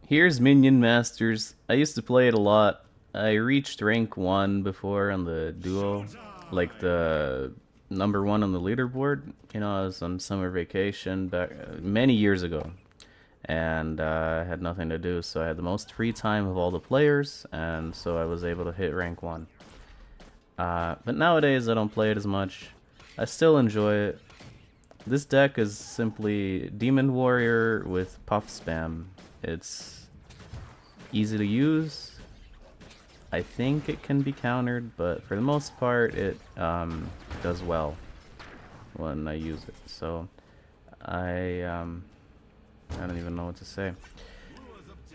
Here's Minion Masters. I used to play it a lot. I reached rank 1 before on the duo, like the number 1 on the leaderboard. You know, I was on summer vacation back many years ago, and I had nothing to do, so I had the most free time of all the players, and so I was able to hit rank 1. But nowadays I don't play it as much. I still enjoy it. This deck is simply Demon Warrior with Puff Spam. It's easy to use. I think it can be countered, but for the most part it does well when I use it. So I don't even know what to say.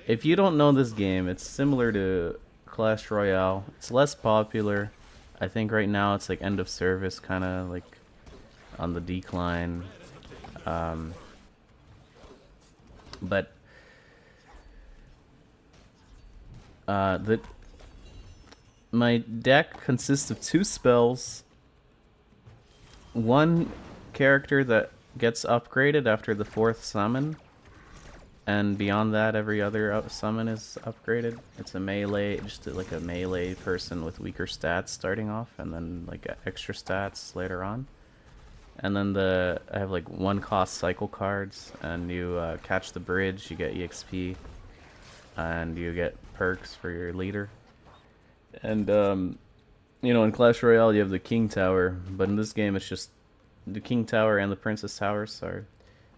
If you don't know this game, it's similar to Clash Royale. It's less popular. I think right now it's like end of service, kind of like on the decline. But my deck consists of 2 spells, one character that gets upgraded after the 4th summon, and beyond that every other summon is upgraded. It's a melee, just like a melee person with weaker stats starting off, and then like extra stats later on. And then I have like 1 cost cycle cards, and you catch the bridge, you get EXP, and you get perks for your leader. And you know, in Clash Royale you have the King Tower, but in this game it's just the King Tower and the Princess Tower, sorry.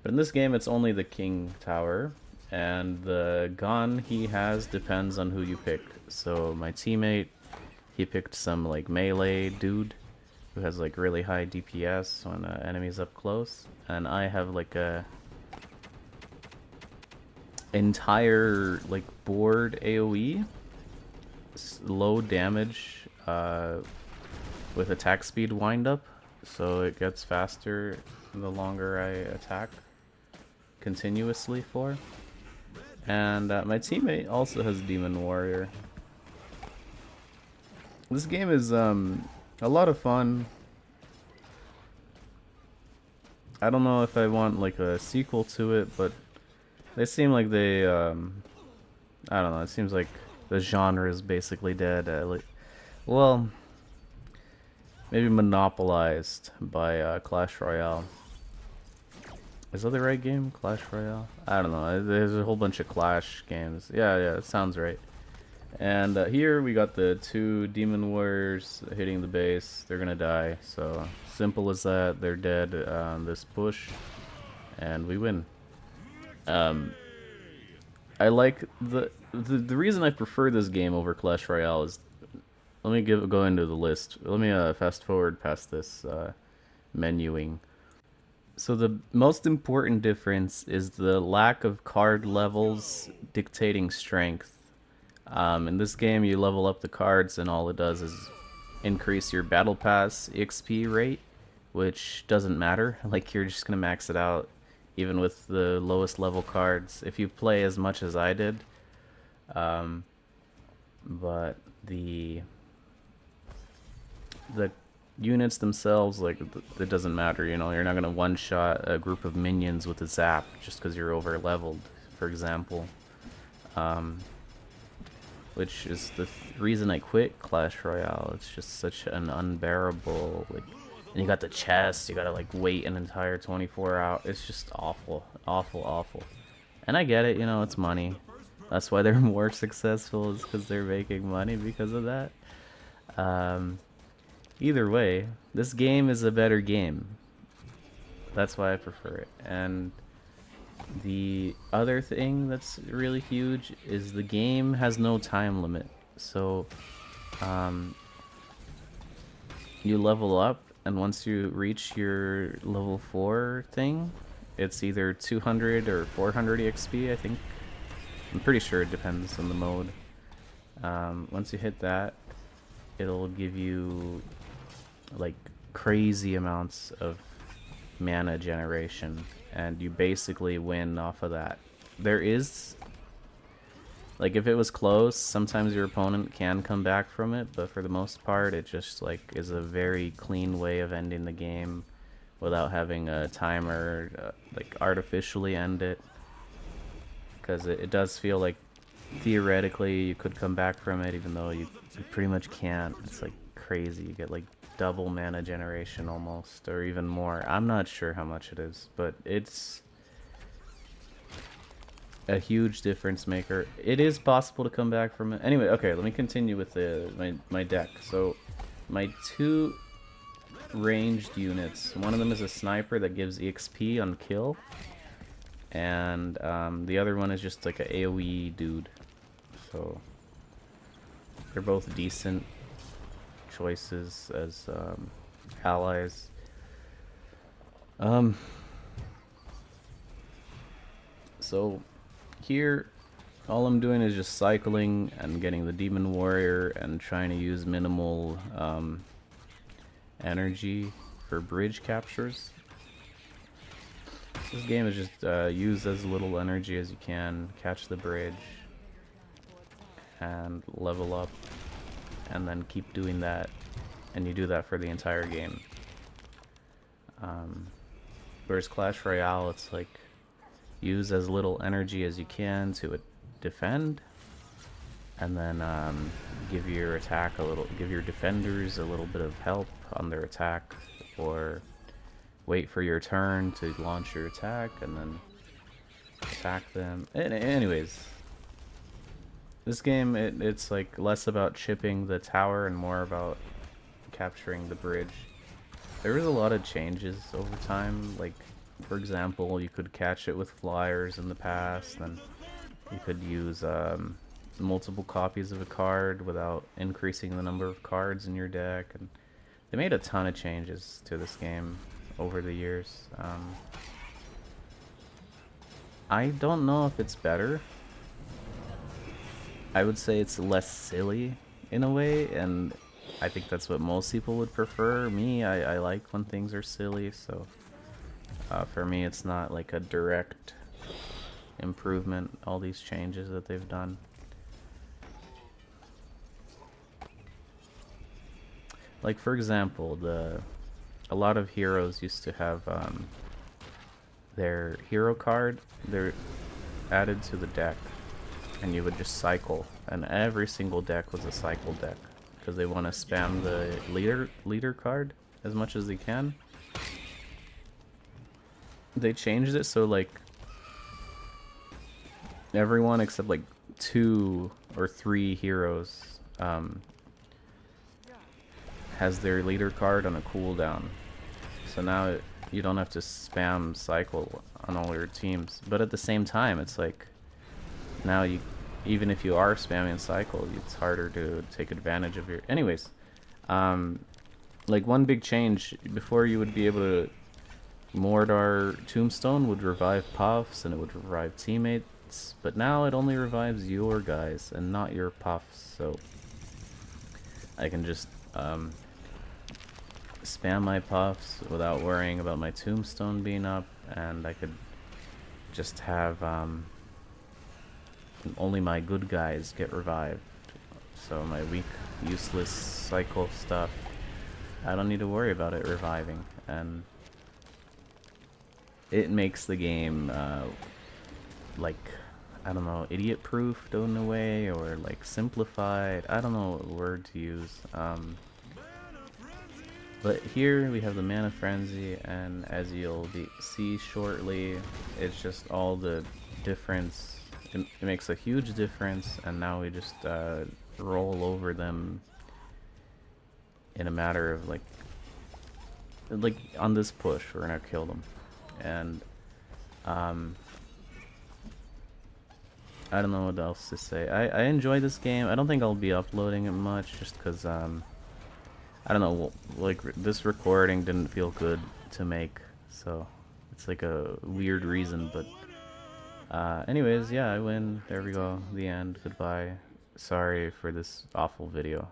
But in this game it's only the King Tower, and the gun he has depends on who you pick. So my teammate, he picked some like melee dude who has like really high DPS when enemies up close, and I have like a entire like board AoE, low damage with attack speed wind up, so it gets faster the longer I attack continuously for. And my teammate also has Demon Warrior. This game is a lot of fun. I don't know if I want like a sequel to it, but they seem like they I don't know, it seems like the genre is basically dead. Well, maybe monopolized by Clash Royale. Is that the right game? Clash Royale? I don't know. There's a whole bunch of Clash games. Yeah, it sounds right. And here we got the 2 Demon Warriors hitting the base. They're gonna die. So simple as that. They're dead on this push, and we win. I like the reason I prefer this game over Clash Royale is, let me go into the list. Let me fast forward past this menuing. So the most important difference is the lack of card levels dictating strength. In this game you level up the cards and all it does is increase your battle pass XP rate, which doesn't matter. Like, you're just gonna max it out even with the lowest level cards if you play as much as I did. But the units themselves, like, it doesn't matter, you know. You're not gonna one-shot a group of minions with a zap just because you're over leveled, for example. Which is the reason I quit Clash Royale. It's just such an unbearable, like, and you got the chest, you gotta like wait an entire 24 hours. It's just awful, awful. And I get it, you know, it's money. That's why they're more successful, is because they're making money because of that. Either way, this game is a better game. That's why I prefer it. And the other thing that's really huge is the game has no time limit. So you level up, and once you reach your level 4 thing, it's either 200 or 400 EXP, I think. I'm pretty sure it depends on the mode. Once you hit that, it'll give you like crazy amounts of mana generation, and you basically win off of that. There is, like, if it was close, sometimes your opponent can come back from it, but for the most part it just like is a very clean way of ending the game without having a timer like artificially end it. because it does feel like theoretically you could come back from it, even though you pretty much can't. It's like crazy. You get like double mana generation almost, or even more. I'm not sure how much it is, but it's a huge difference maker. It is possible to come back from it. Anyway, okay, let me continue with my deck. So my two ranged units. One of them is a sniper that gives EXP on kill, and the other one is just like a AoE dude. So they're both decent choices as allies. So here, all I'm doing is just cycling and getting the Demon Warrior and trying to use minimal energy for bridge captures. This game is just use as little energy as you can, catch the bridge, and level up, and then keep doing that, and you do that for the entire game. Whereas Clash Royale, it's like use as little energy as you can to defend, and then give your defenders a little bit of help on their attack, or wait for your turn to launch your attack and then attack them. Anyways, this game, it's like less about chipping the tower and more about capturing the bridge. There was a lot of changes over time. Like, for example, you could catch it with flyers in the past, and you could use multiple copies of a card without increasing the number of cards in your deck. And they made a ton of changes to this game over the years. I don't know if it's better. I would say it's less silly in a way, and I think that's what most people would prefer. Me, I like when things are silly, so for me it's not like a direct improvement, all these changes that they've done. Like, for example, a lot of heroes used to have their hero card, they're added to the deck, and you would just cycle, and every single deck was a cycle deck because they want to spam the leader card as much as they can. They changed it so like everyone except like 2 or 3 heroes has their leader card on a cooldown. So now you don't have to spam cycle on all your teams. But at the same time, it's like now you, even if you are spamming cycle, it's harder to take advantage of your... Anyways, like one big change, before you would be able to... Mordar Tombstone would revive puffs and it would revive teammates, but now it only revives your guys and not your puffs, so I can just spam my puffs without worrying about my tombstone being up, and I could just have only my good guys get revived. So my weak, useless cycle stuff, I don't need to worry about it reviving, and it makes the game like, I don't know, idiot-proof in a way, or like simplified. I don't know what word to use. But here we have the Mana Frenzy, and as you'll see shortly, it's just all the difference. It makes a huge difference, and now we just roll over them in a matter of like on this push, we're gonna kill them. And I don't know what else to say. I enjoy this game. I don't think I'll be uploading it much, just because I don't know, like this recording didn't feel good to make, so it's like a weird reason. But anyways, yeah, I win. There we go. The end. Goodbye. Sorry for this awful video.